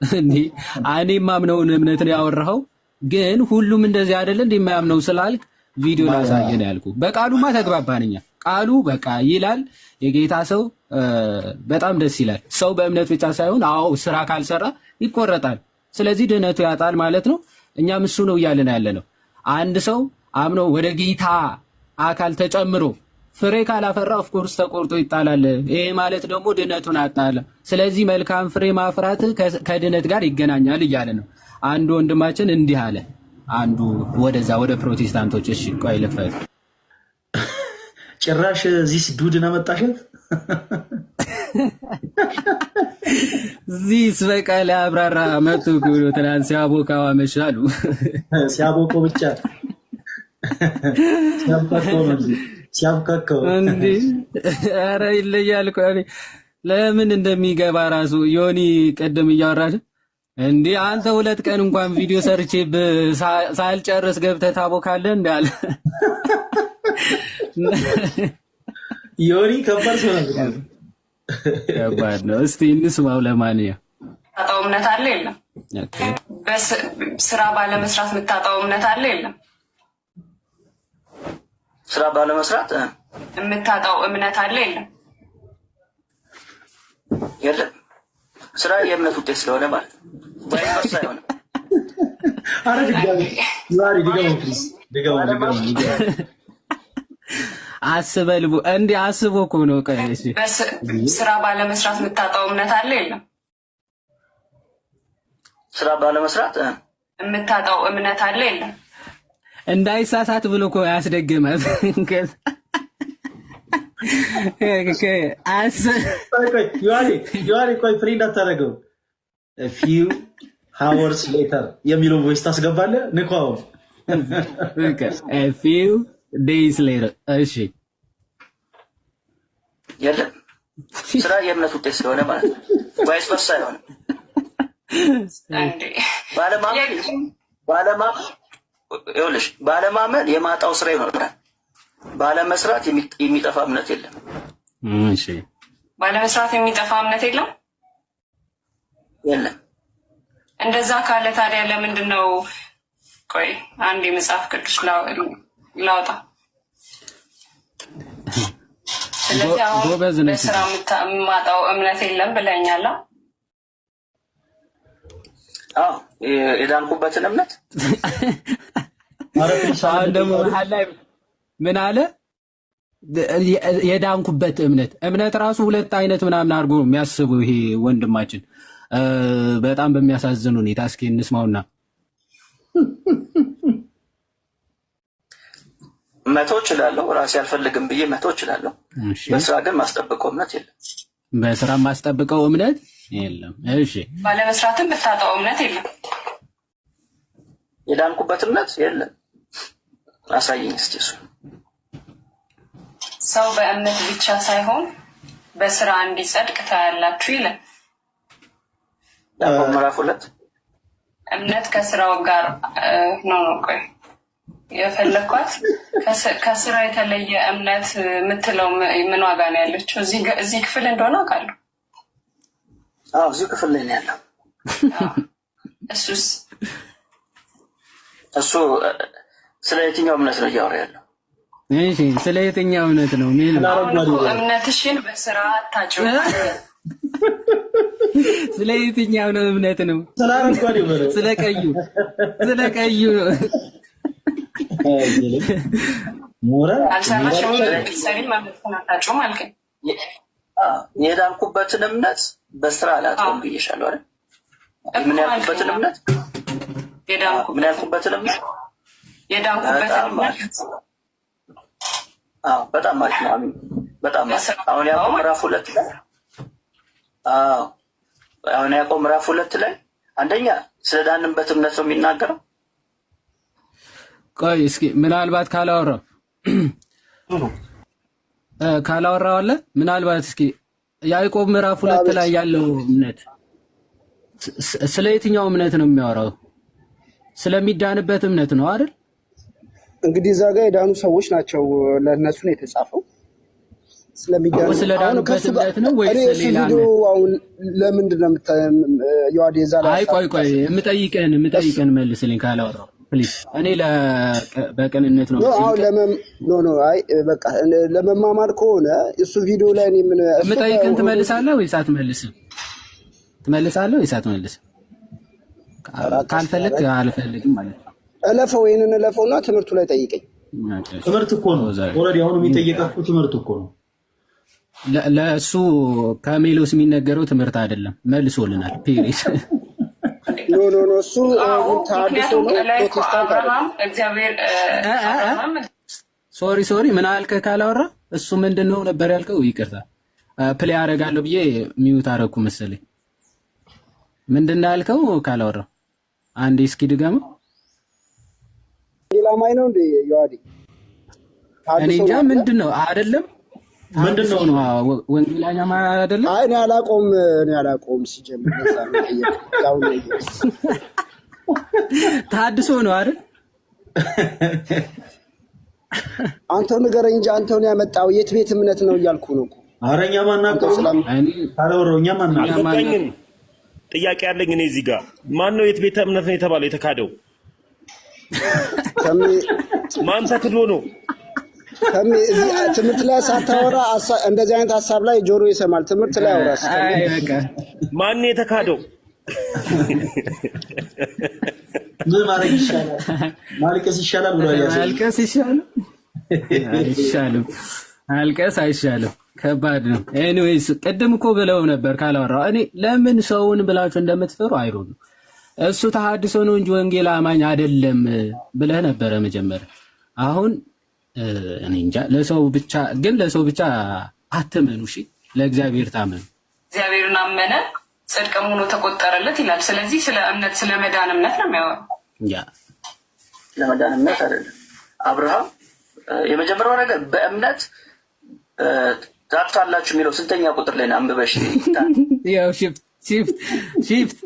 እንዴ እኔ ማምነውን እምነት ነው ያወራኸው። ግን ሁሉም እንደዚህ አይደለ እንደማያምነው ስላልክ ቪዲዮ ላሳየን ያልኩ። በቃሉማ ተግባባንኛ። ቃሉ በቃ ይላል የጌታ ሰው በጣም ደስ ይላል። ሰው በእምነት ብቻ ሳይሆን አዎ ስራ ካልሰራ ይቆረጣል። ስለዚህ ድህነቱ ያጣል ማለት ነው። እኛም እሱ ነው እያልን ያለ ነው። አንድ ሰው አምኖ ወደ ጌታ አካል ተጨምሮ ፍሬ ካላፈራ ኦፍኮርስ ተቆርጦ ይጣላል። ይሄ ማለት ደግሞ ድህነቱን አጣለ። ስለዚህ መልካም ፍሬ ማፍራት ከድህነት ጋር ይገናኛል እያለ ነው። አንዱ ወንድማችን እንዲህ አለ። አንዱ ወደዛ ወደ ፕሮቴስታንቶች እሺ ቆይ ልፈት ጭራሽ ዚስ ዱድን አመጣሽት ዚስ በቃ ለአብራራ መጡ ብሎ ትናንት ሲያቦካው አመሻሉ። ሲያቦኮ ብቻ ሲያብካከው እንዴ! ኧረ ይለያል እኮ ለምን እንደሚገባ ራሱ ዮኒ ቀደም እያወራሽ እንዴ አንተ 2 ቀን እንኳን ቪዲዮ ሰርቼ ሳልጨርስ ገብተህ ታቦካለህ እንዳለ ዮኒ ከባድ ሰው ነው። ከባድ ነው። እስቲ እንስማው። ለማንኛውም የምታጣው እምነት አለ የለም? ስራ ባለመስራት የምታጣው እምነት አለ የለም? ስራ ባለመስራት የምታጣው እምነት አለ የለም? የለም። ስራ የእምነት ውጤት ስለሆነ ማለት ነው። ባይፈርስ አይሆንም። አረ ድጋሚ ዛሬ ድጋሚ አስበልቡ እንዴ አስቦ እኮ ነው። እሺ ስራ ባለመስራት የምታጣው እምነት አለ የለም? ስራ ባለመስራት የምታጣው እምነት አለ የለም? እንዳይሳሳት ብሎ እኮ ያስደገማት ዮሐኒ ቆይ ፍሪ እንዳታደርገው few hours later የሚለው ቮይስ ታስገባለህ። ንኳው a few days later እሺ የለም። ስራ የእምነት ውጤት ስለሆነ ማለት ነው። ባይስ ፈርስ አይሆንም። ባለማመን የማጣው ስራ ይሆናል። ባለመስራት የሚጠፋ እምነት የለም። እሺ ባለመስራት የሚጠፋ እምነት የለም? የለም። እንደዛ ካለ ታዲያ ለምንድን ነው? ቆይ አንድ የመጽሐፍ ቅዱስ ላውጣ። ስለዚህ አሁን በስራ የማጣው እምነት የለም ብለኛል። አዎ የዳንኩበትን እምነት አሁን ደግሞ መሀል ላይ ምን አለ? የዳንኩበት እምነት ራሱ 2 አይነት ምናምን አድርጎ የሚያስቡ ይሄ ወንድማችን በጣም በሚያሳዝን ሁኔታ። እስኪ እንስማውና መተው እችላለሁ። ራሴ አልፈልግም ብዬ መተው እችላለሁ። በስራ ግን ማስጠብቀው እምነት የለም። በስራ ማስጠብቀው እምነት የለም። እሺ ባለመስራትም ብታጣው እምነት የለም። የዳንኩበት እምነት የለም። አሳየኝ እስቲ እሱ። ሰው በእምነት ብቻ ሳይሆን በስራ እንዲጸድቅ ታያላችሁ ይላል ያዕቆብ ምዕራፍ 2። እምነት ከስራው ጋር ነው። ቆይ የፈለኳት ከስራ የተለየ እምነት የምትለው ምን ዋጋ ነው ያለችው? እዚህ ክፍል እንደሆነ አውቃለሁ። አዎ እዚህ ክፍል ላይ ነው ያለው። እሱ ስለ የትኛው እምነት ነው እያወራ ያለው? እሺ ስለ የትኛው እምነት ነው? እምነትሽን በስራ አታጭው። ስለ የትኛው ነው እምነት ነው? ስለ ቀዩ አልሰማሽም? ሰሪም አታጭውም አልከኝ። የዳንኩበትን እምነት በስራ አላጣውም ብዬሻለሁ አይደል? ምን ያልኩበትን እምነት የዳንኩበትን እምነት በጣም አሪፍ ነው። በጣም አሁን ያዕቆብ ምዕራፍ 2 ላይ ያዕቆብ ምዕራፍ 2 ላይ አንደኛ ስለዳንበት እምነት ነው የሚናገረው። ቆይ እስኪ ምናልባት ካላወራው አለ ምናልባት እስኪ ያዕቆብ ምዕራፍ 2 ላይ ያለው እምነት ስለ የትኛው እምነት ነው የሚያወራው? ስለሚዳንበት እምነት ነው አይደል? እንግዲህ እዛ ጋር የዳኑ ሰዎች ናቸው፣ ለእነሱ ነው የተጻፈው። ስለሚገርም አሁን ከሱ ጋር ነው ወይስ ሌላ ቪዲዮ አሁን ለምንድን ነው የዋዲ ዛላ አይ ቆይ የምጠይቀን መልስልኝ ካላወራው ፕሊዝ እኔ በቅንነት ነው ኖ አይ በቃ ለመማማር ከሆነ እሱ ቪዲዮ ላይ እኔ ምን የምጠይቀን ትመልሳለህ ወይስ አትመልስም? ትመልሳለህ ወይስ አትመልስም? ካልፈለክ አልፈልግም ማለት ነው። እለፈው ይሄንን እለፈውና ትምህርቱ ላይ ጠይቀኝ። ትምህርት እኮ ነው ኦልሬዲ አሁን የሚጠየቀው ትምህርት እኮ ነው። ለእሱ ከሜሎስ የሚነገረው ትምህርት አይደለም። መልሶልናል። ፔሪስ ኖ እሱ ታድሶ ነው ፕሮቴስታንት አይደለም። እግዚአብሔር ሶሪ ምን አልከ ካላወራ እሱ ምንድነው ነበር ያልከው? ይቅርታ ፕሌይ አደርጋለሁ ብዬ ሚውት አደረኩ መሰለኝ። ምንድነው ያልከው ካላወራ? አንዴ እስኪ ድገመው። ሌላ ማይ ነው እንዴ ይዋዲ? እኔ እንጃ ምንድነው አይደለም ምንድነው ነው ወንጌላኛ ማለት አይደለም። አይ እኔ አላቆም ሲጀምር ለሳን ያው ነው ታድሶ ነው አይደል? አንተው ንገረኝ እንጂ አንተው ነው ያመጣው የት ቤት እምነት ነው እያልኩ ነው እኮ። አረኛ ማናቀው አላወራውኛ ማናቀው ጥያቄ ያለኝ እኔ እዚህ ጋር ማን ነው የት ቤት እምነት ነው የተባለው የተካደው? ማን ተክዶ ነው? እዚህ ትምህርት ላይ ሳታወራ እንደዚህ አይነት ሐሳብ ላይ ጆሮ ይሰማል። ትምህርት ላይ አውራስ አይ በቃ ማን ነው የተካደው? ምን ማድረግ ይሻላል? ማልቀስ ይሻላል ብሎ ያያሰ ማልቀስ ይሻላል አይሻልም? ማልቀስ አይሻልም? ከባድ ነው። ኤኒዌይስ ቅድም እኮ ብለው ነበር ካላወራው እኔ ለምን ሰውን ብላችሁ እንደምትፈሩ አይሮም። እሱ ተሐድሶ ነው እንጂ ወንጌል አማኝ አይደለም ብለህ ነበረ መጀመሪያ። አሁን እኔ እንጃ ለሰው ብቻ አትመኑ። እሺ ለእግዚአብሔር ታመኑ። እግዚአብሔርን አመነ ጽድቅም ሆኖ ተቆጠረለት ይላል። ስለዚህ ስለ እምነት ስለ መዳን እምነት ነው የሚያወራው። ያ ለመዳን እምነት አይደለም። አብርሃም የመጀመሪያው ነገር በእምነት ታጥታላችሁ የሚለው ስንተኛ ቁጥር ላይ ነው? አንብበሽ ያው ሺፍት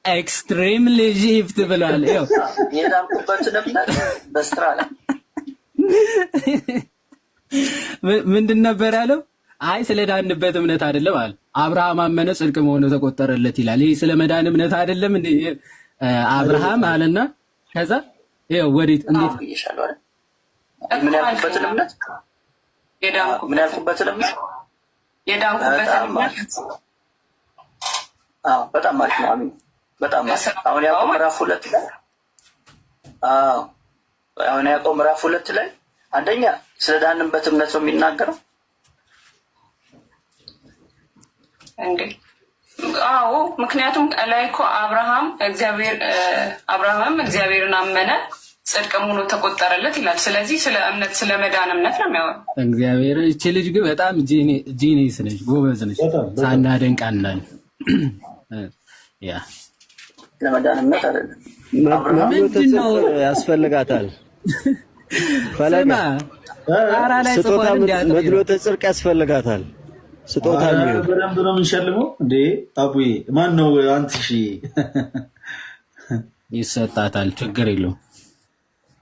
ኤክስትሪምሊ ሺፍት ብሏል። ያው የዳንኩበትን እምነት በስራ ላይ ምንድን ነበር ያለው? አይ ስለ ዳንበት እምነት አይደለም አለ። አብርሃም አመነ ጽድቅ መሆኑ ተቆጠረለት ይላል። ይሄ ስለ መዳን እምነት አይደለም እንዴ? አብርሃም አለና ከዛ ይኸው ወዴት እንዴት ይሻላል? ምን ያልኩበትን እምነት የዳንኩበትን እምነት በጣም አሪፍ ነው። አሚን በጣም አሁን ያዕቆብ ምዕራፍ 2 ላይ ያዕቆብ ምዕራፍ 2 ላይ አንደኛ ስለ ዳንበት እምነት ነው የሚናገረው እንዴ? አዎ ምክንያቱም ላይ እኮ አብርሃም እግዚአብሔርን አመነ ጽድቅም ሆኖ ተቆጠረለት ይላል። ስለዚህ ስለ እምነት ስለ መዳን እምነት ነው የሚያወራው። እግዚአብሔር እቺ ልጅ ግን በጣም ጂኒስ ነች፣ ጎበዝ ነች። ሳናደንቅ አናል ያ ለመዳን እምነት አይደለም። ምንድነው ያስፈልጋታል? ፈለጋ አራ ላይ ስጦታ መድሎተ ጽድቅ ያስፈልጋታል። ስጦታ ነው በደንብ ነው የምንሸልመው እንዴ? አቡዬ ማን ነው አንተ? እሺ ይሰጣታል፣ ችግር የለውም።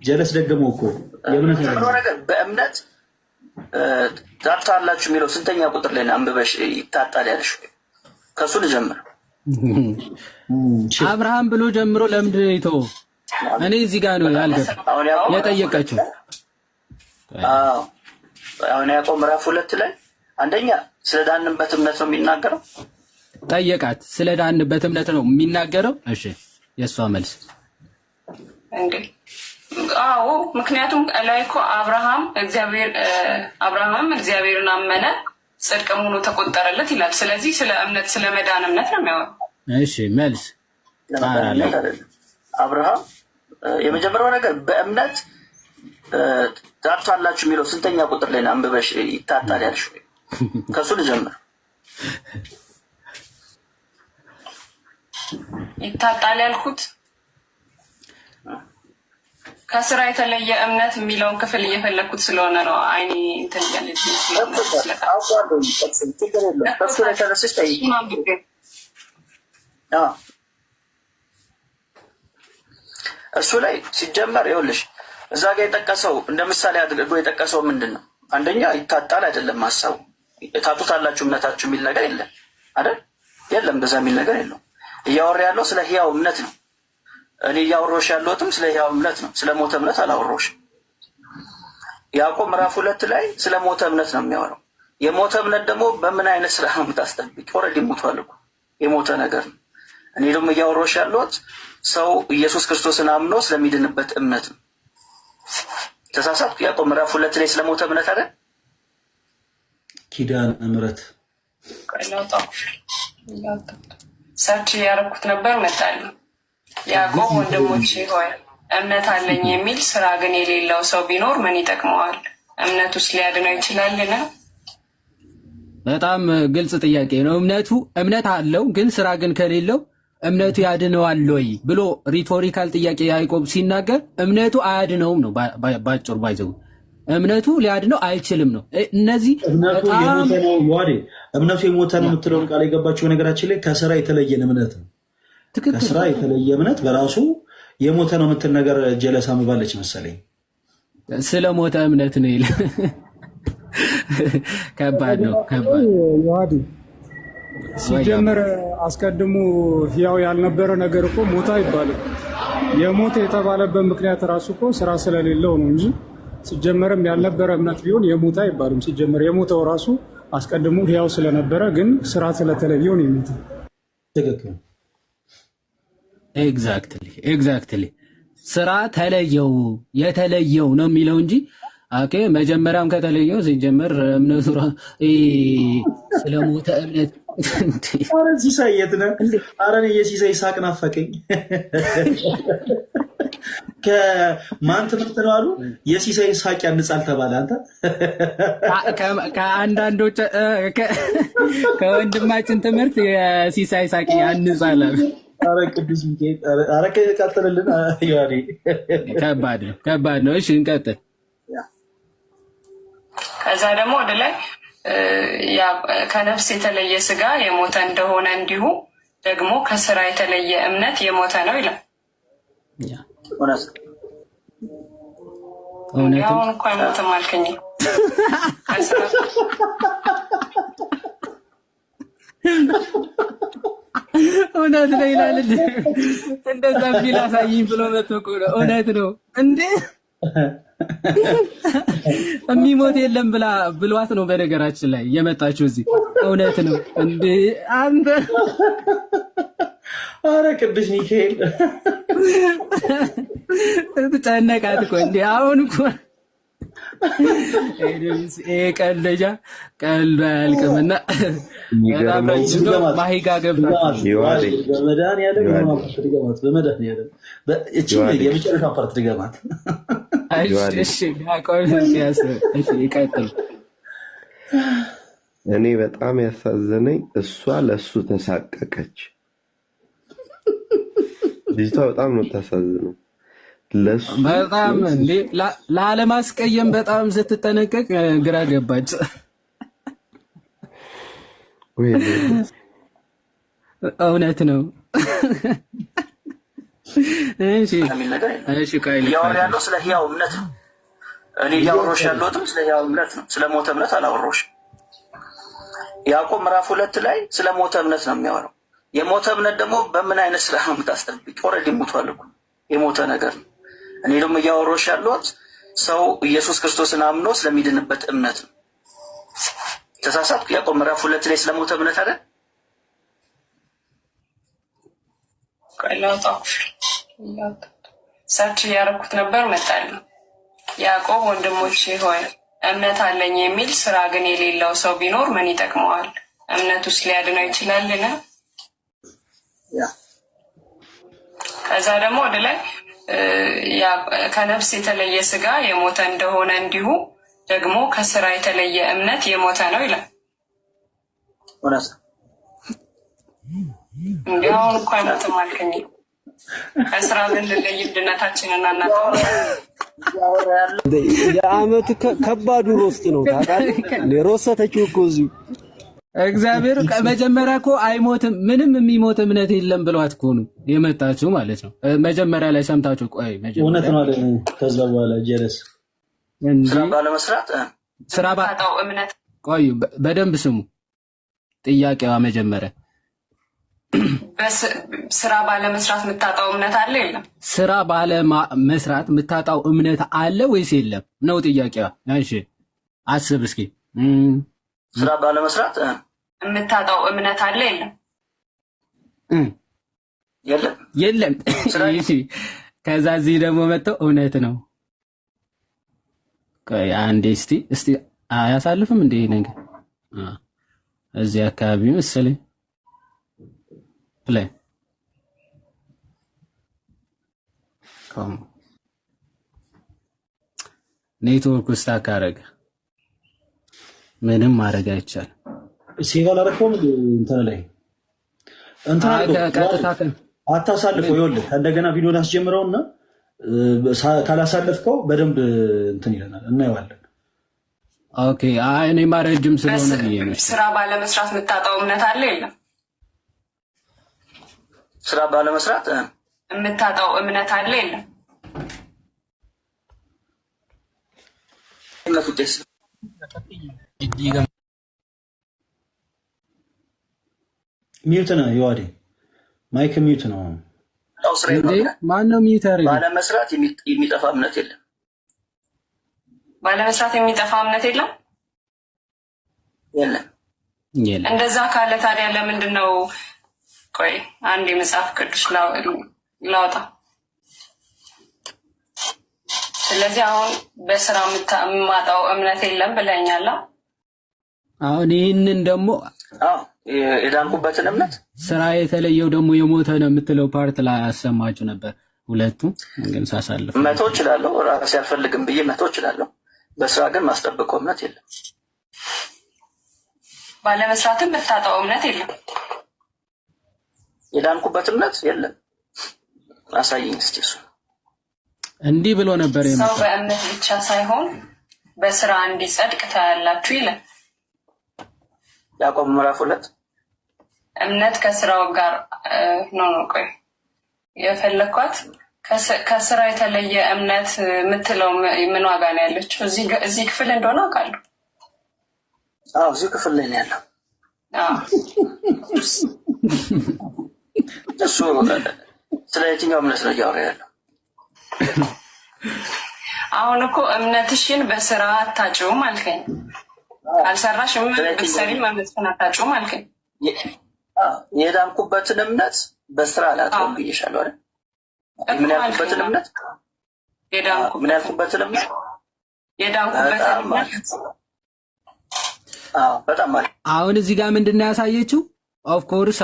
ጀለስ ደግሞ እኮ የእምነት ነገር በእምነት ታጥታላችሁ የሚለው ስንተኛ ቁጥር ላይ ነው? አንብበሽ ይታጣል ያልሽ ከሱ ልጀምር። አብርሃም ብሎ ጀምሮ ለምንድን ነው የተወው? እኔ እዚህ ጋር ነው ያልገባው የጠየቀችው። አሁን ያዕቆብ ምዕራፍ 2 ላይ አንደኛ ስለ ዳንበት እምነት ነው የሚናገረው። ጠየቃት። ስለ ዳንበት እምነት ነው የሚናገረው። እሺ የእሷ መልስ እንዴ? አዎ ምክንያቱም ላይ እኮ አብርሃም እግዚአብሔርን አመነ ጽድቅም ሆኖ ተቆጠረለት ይላል። ስለዚህ ስለ እምነት ስለ መዳን እምነት ነው የሚያወራው። እሺ መልስ አብርሃም የመጀመሪያው ነገር በእምነት ታጥታላችሁ የሚለው ስንተኛ ቁጥር ላይ ነው? አንብበሽ ይታጣል ያልሽ ከሱ ልጀምር። ይታጣል ያልኩት ከስራ የተለየ እምነት የሚለውን ክፍል እየፈለኩት ስለሆነ ነው። አይኔ እንትን ያለች እሱ ላይ ሲጀመር ይኸውልሽ እዛ ጋር የጠቀሰው እንደ ምሳሌ አድርጎ የጠቀሰው ምንድን ነው? አንደኛ ይታጣል አይደለም ሐሳቡ ታጡታላችሁ እምነታችሁ የሚል ነገር የለም አይደል? የለም በዛ የሚል ነገር የለም። እያወራ ያለው ስለ ሕያው እምነት ነው። እኔ እያወራሁሽ ያለሁትም ስለ ሕያው እምነት ነው። ስለ ሞተ እምነት አላወራሁሽም። ያዕቆብ ምዕራፍ 2 ላይ ስለ ሞተ እምነት ነው የሚያወራው። የሞተ እምነት ደግሞ በምን አይነት ስራ ነው የምታስጠብቅ? ኦልሬዲ ሞቷል እኮ የሞተ ነገር ነው። እኔ ደግሞ እያወራሁሽ ያለሁት ሰው ኢየሱስ ክርስቶስን አምኖ ስለሚድንበት እምነት ነው። ተሳሳትኩ? ያዕቆብ ምዕራፍ 2 ላይ ስለ ሞተ እምነት አይደል? ኪዳነ ምሕረት ሰርች ያደረኩት ነበር መጣልኝ። ያዕቆብ ወንድሞቼ ሆይ እምነት አለኝ የሚል ስራ ግን የሌለው ሰው ቢኖር ምን ይጠቅመዋል? እምነቱስ ሊያድነው ይችላልን? በጣም ግልጽ ጥያቄ ነው። እምነት አለው ግን ስራ ግን ከሌለው እምነቱ ያድነዋል ወይ ብሎ ሪቶሪካል ጥያቄ ያዕቆብ ሲናገር እምነቱ አያድነውም ነው ባጭሩ። ባይዘው እምነቱ ሊያድነው አይችልም ነው። እነዚህ እምነቱ የሞተ ነው ይዋዴ እምነቱ የሞተ ነው የምትለውን ቃል የገባችው ነገራችን ላይ ከስራ የተለየ እምነት ነው። ከስራ የተለየ እምነት በራሱ የሞተ ነው የምትል ነገር ጀለሳ ምባለች መሰለኝ። ስለ ሞተ እምነት ነው ይል ከባድ ነው። ይዋዴ ሲጀመር አስቀድሞ ሕያው ያልነበረ ነገር እኮ ሞተ አይባልም። የሞተ የተባለበት ምክንያት ራሱ እኮ ስራ ስለሌለው ነው እንጂ ሲጀመርም ያልነበረ እምነት ቢሆን የሞተ አይባልም። ሲጀመር የሞተው ራሱ አስቀድሞ ሕያው ስለነበረ ግን ስራ ስለተለየው ነው የሞተው። ትክክል። ኤግዛክትሊ ስራ ተለየው የተለየው ነው የሚለው እንጂ ኦኬ መጀመሪያም ከተለየው ሲጀመር እምነቱ ስለሞተ እምነት አረ ሲሳይ የት ነህ? አረ እኔ የሲሳይ ሳቅ ናፈቀኝ። ከማን ትምህርት ነው አሉ የሲሳይ ሳቅ ያንጻል ተባለ። አንተ ከአንዳንዶች ከወንድማችን ትምህርት የሲሳይ ሳቅ ያንጻል። አረ ቅዱስ ሚካኤል አረ ቀጥልልን። ያኔ ከባድ ነው። እሺ እንቀጥል። ከዛ ደግሞ ወደ ላይ ከነፍስ የተለየ ስጋ የሞተ እንደሆነ እንዲሁ ደግሞ ከስራ የተለየ እምነት የሞተ ነው ይላል። አሁን እኮ አይሞትም አልከኝ። እውነት ነው ይላል። እንደዛ ቢል አሳይኝ ብሎ መጥቶ እኮ ነው። እውነት ነው እንዴ የሚሞት የለም ብሏት ነው በነገራችን ላይ የመጣችው እዚህ። እውነት ነው እንዴ አንተ። አረ ቅዱስ ሚካኤል ተጨነቃት እኮ እንዴ አሁን እኮ ቀልጃ ቀልድ አያልቅምና ማሂጋ ገብታ የመጨረሻ ፓርት ድገማት። እኔ በጣም ያሳዘነኝ እሷ ለሱ ተሳቀቀች። ልጅቷ በጣም ነው ታሳዝነው። በጣም እንዴ ላለማስቀየም በጣም ስትጠነቀቅ ግራ ገባች። እውነት ነው። እያወራ ያለው ስለ ሕያው እምነት ነው። እኔ እያወራሁሽ ያለሁትም ስለ ሕያው እምነት ነው። ስለ ሞተ እምነት አላወራሁሽም። ያዕቆብ ምዕራፍ 2 ላይ ስለ ሞተ እምነት ነው የሚያወራው። የሞተ እምነት ደግሞ በምን አይነት ስራ ነው የምታስጠብቅ? ኦልሬዲ ሞቷል እኮ የሞተ ነገር ነው። እኔ ደግሞ እያወራሁሽ ያለሁት ሰው ኢየሱስ ክርስቶስን አምኖ ስለሚድንበት እምነት ነው። ተሳሳትኩ? ያዕቆብ ምዕራፍ 2 ላይ ስለ ሞተ እምነት አይደል? ሰርች ያደረኩት ነበር መጣልኝ። ያዕቆብ ወንድሞቼ ሆይ እምነት አለኝ የሚል ስራ ግን የሌለው ሰው ቢኖር ምን ይጠቅመዋል? እምነቱስ ሊያድነው ይችላልን? ከዛ ደግሞ ወደ ላይ ከነፍስ የተለየ ስጋ የሞተ እንደሆነ እንዲሁ ደግሞ ከስራ የተለየ እምነት የሞተ ነው ይላል። እንዲህ አሁን እኮ አይሞትም አልከኝ። ከስራ ግን ልለይ ድነታችንን አናውቀው። የዓመቱ ከባዱ ሮስት ነው ታውቃለህ። ሮስተችው እኮ እዚሁ እግዚአብሔር መጀመሪያ እኮ አይሞትም ምንም የሚሞት እምነት የለም ብሏት እኮ ነው የመጣችው ማለት ነው። መጀመሪያ ላይ ሰምታችሁ ቆይ እውነት ነው አለ። ከዛ በኋላ ጀለስ ስራ ባለመስራት ስራ የምታጣው እምነት ቆዩ በደንብ ስሙ። ጥያቄዋ መጀመሪያ ስራ ባለመስራት የምታጣው እምነት አለ የለም? ስራ ባለመስራት የምታጣው እምነት አለ ወይስ የለም ነው ጥያቄዋ። እሺ አስብ እስኪ። ስራ ባለመስራት የምታጣው እምነት አለ የለም? የለም የለም። እሺ ከዛ እዚህ ደግሞ መጥተው እውነት ነው። ቆይ አንዴ እስቲ አያሳልፍም እንዴ ነገር እዚህ አካባቢ መሰለኝ play ኔትወርክ ውስጥ አካረገ ምንም ማድረግ አይቻልም። ሲጋላ ረኮም እንትን ላይ ቀጥታ አታሳልፈው። ይኸውልህ እንደገና ቪዲዮን አስጀምረውና ካላሳለፍከው በደንብ እንትን ይለናል እናየዋለን። ኦኬ እኔ ማረጅም ስለሆነ ብዬ ነው። ስራ ባለመስራት የምታጣው እምነት አለ የለም? ስራ ባለመስራት የምታጣው እምነት አለ የለም? ሚዩት ነው ይዋዴ ማይክ ሚዩት ነው። ማን ነው ሚዩት ያደረገው? ባለመስራት የሚጠፋ እምነት የለም። ባለመስራት የሚጠፋ እምነት የለም? የለም። እንደዛ ካለ ታዲያ ለምንድን ነው? ቆይ አንድ የመጽሐፍ ቅዱስ ላውጣ። ስለዚህ አሁን በስራ የማጣው እምነት የለም ብለኛል። አሁን ይህንን ደግሞ የዳንኩበትን እምነት ስራ የተለየው ደግሞ የሞተ ነው የምትለው ፓርት ላይ አሰማችሁ ነበር። ሁለቱም ግን ሳሳልፍ መቶ እችላለሁ፣ ራሴ አልፈልግም ብዬ መቶ እችላለሁ። በስራ ግን ማስጠብቀው እምነት የለም። ባለመስራትም በታጣው እምነት የለም። የዳንኩበት እምነት የለም። አሳይኝ እስቲ እሱ። እንዲህ ብሎ ነበር ሰው በእምነት ብቻ ሳይሆን በስራ እንዲጸድቅ ታያላችሁ ይላል ያዕቆብ ምዕራፍ 2። እምነት ከስራው ጋር ነው። ቆይ የፈለኳት ከስራ የተለየ እምነት የምትለው ምን ዋጋ ነው ያለችው? እዚህ ክፍል እንደሆነ አውቃለሁ። እዚህ ክፍል ላይ ነው ያለው። እሱ ስለ የትኛው እምነት ነው እያወራ ያለው? አሁን እኮ እምነትሽን በስራ አታጭውም አልከኝ። አልሰራሽም ብትሰሪም እምነትሽን አታጭውም አልከኝ። የዳንኩበትን እምነት በስራ አላጣውም ብዬሻለሁ አይደል? ምን ያልኩበትን እምነት ምን ያልኩበትን እምነት የዳንኩበትን እምነት በጣም ማለት አሁን እዚህ ጋር ምንድነው ያሳየችው? ኦፍ ኮርስ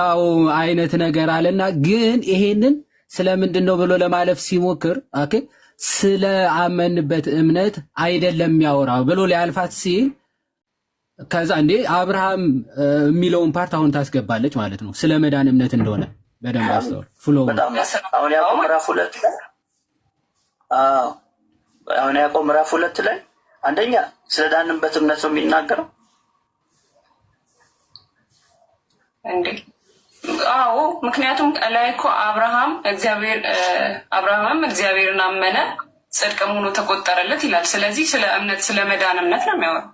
አይነት ነገር አለና ግን ይሄንን ስለምንድነው ብሎ ለማለፍ ሲሞክር ኦኬ ስለ አመንበት እምነት አይደለም ያወራው ብሎ ሊያልፋት ሲል ከዛ እንዴ አብርሃም የሚለውን ፓርት አሁን ታስገባለች ማለት ነው። ስለ መዳን እምነት እንደሆነ በደንብ አስተውል። ፍሎ አሁን ያዕቆብ ምዕራፍ 2 ላይ አሁን ያዕቆብ ምዕራፍ 2 ላይ አንደኛ ስለ ዳንበት እምነት ነው የሚናገረው እንዴ? አዎ፣ ምክንያቱም ላይ እኮ አብርሃምም እግዚአብሔርን አመነ ጽድቅም ሆኖ ተቆጠረለት ይላል። ስለዚህ ስለ እምነት ስለ መዳን እምነት ነው የሚያወራው።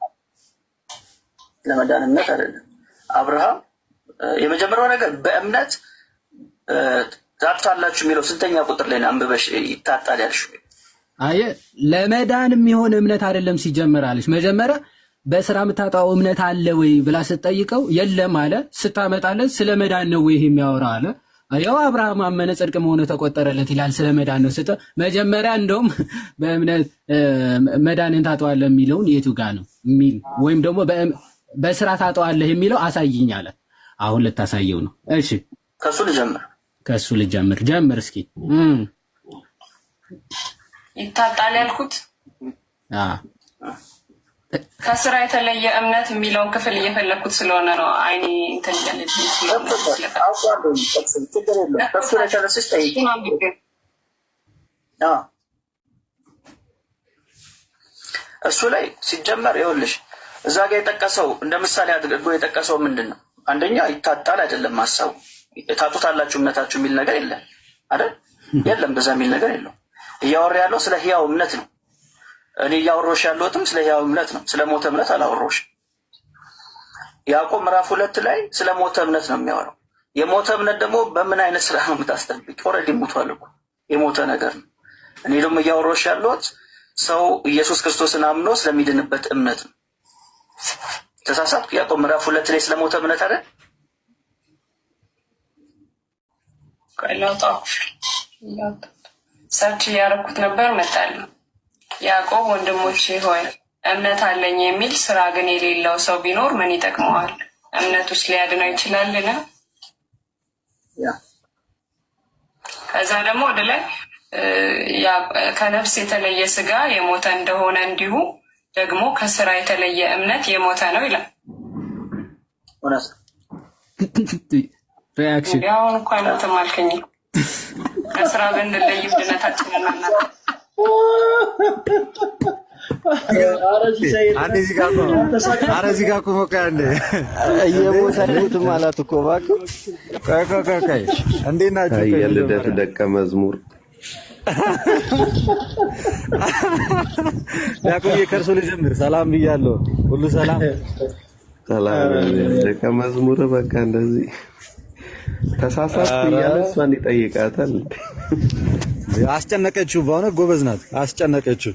ለመዳን እምነት አይደለም። አብርሃም የመጀመሪያው ነገር በእምነት ታጣላችሁ የሚለው ስንተኛ ቁጥር ላይ ነው አንብበሽ ይታጣል ያልሽው? አየ ለመዳን የሚሆን እምነት አይደለም ሲጀመር አለሽ። መጀመሪያ በስራ የምታጣው እምነት አለ ወይ ብላ ስትጠይቀው የለም አለ። ስታመጣለት ስለ መዳን ነው ወይ የሚያወራ አለ። ያው አብርሃም አመነ ጽድቅም ሆኖ ተቆጠረለት ይላል። ስለ መዳን ነው ስተ መጀመሪያ እንደውም በእምነት መዳንን ታጣዋለህ የሚለውን የቱ ጋር ነው የሚል ወይም ደግሞ በስራ ታጣዋለህ የሚለው አሳይኝ አለ። አሁን ልታሳየው ነው። እሺ ከሱ ልጀምር ጀምር እስኪ። ይታጣል ያልኩት ከስራ የተለየ እምነት የሚለውን ክፍል እየፈለኩት ስለሆነ ነው። አይኔ እንትን ያለች እሱ ላይ ሲጀመር ይኸውልሽ እዛ ጋር የጠቀሰው እንደ ምሳሌ አድርጎ የጠቀሰው ምንድን ነው? አንደኛ ይታጣል አይደለም ሀሳቡ። ታጡታላችሁ እምነታችሁ የሚል ነገር የለም አይደል? የለም፣ በዛ የሚል ነገር የለው። እያወራ ያለው ስለ ህያው እምነት ነው። እኔ እያወራሁሽ ያለሁትም ስለ ሕያው እምነት ነው፣ ስለ ሞተ እምነት አላወራሁሽም። ያዕቆብ ምዕራፍ 2 ላይ ስለ ሞተ እምነት ነው የሚያወራው። የሞተ እምነት ደግሞ በምን አይነት ስራ ነው የምታስጠብቅ? ኦልሬዲ ሞቷል እኮ የሞተ ነገር ነው። እኔ ደግሞ እያወራሁሽ ያለሁት ሰው ኢየሱስ ክርስቶስን አምኖ ስለሚድንበት እምነት ነው። ተሳሳትኩ? ያዕቆብ ምዕራፍ 2 ላይ ስለ ሞተ እምነት አይደል? ሰርች እያደረኩት ነበር መጣልኝ። ያዕቆብ ወንድሞቼ ሆይ እምነት አለኝ የሚል ስራ ግን የሌለው ሰው ቢኖር ምን ይጠቅመዋል? እምነቱስ ሊያድነው ይችላልን? ከዛ ደግሞ ወደ ላይ ከነፍስ የተለየ ስጋ የሞተ እንደሆነ እንዲሁ ደግሞ ከስራ የተለየ እምነት የሞተ ነው ይላል። ሪአክሽን አሁን እኮ አይሞትም አልከኝ። ከስራ ዘንድ ለዩ ድነታችን እናናት እዚህ ጋር እኮ በቃ እየሞተልኩት ማለት እኮ እባክህ ቆይ እንዴት ናችሁ? የልደት ደቀ መዝሙር ያቆየ ከርሶ ልጀምር። ሰላም ብያለሁ። ሁሉ ሰላም ሰላም። ደቀ መዝሙር በቃ እንደዚህ ተሳሳትኩ እያለ እሷን ይጠይቃታል። አስጨነቀችው። በእውነት ጎበዝ ናት። አስጨነቀችው።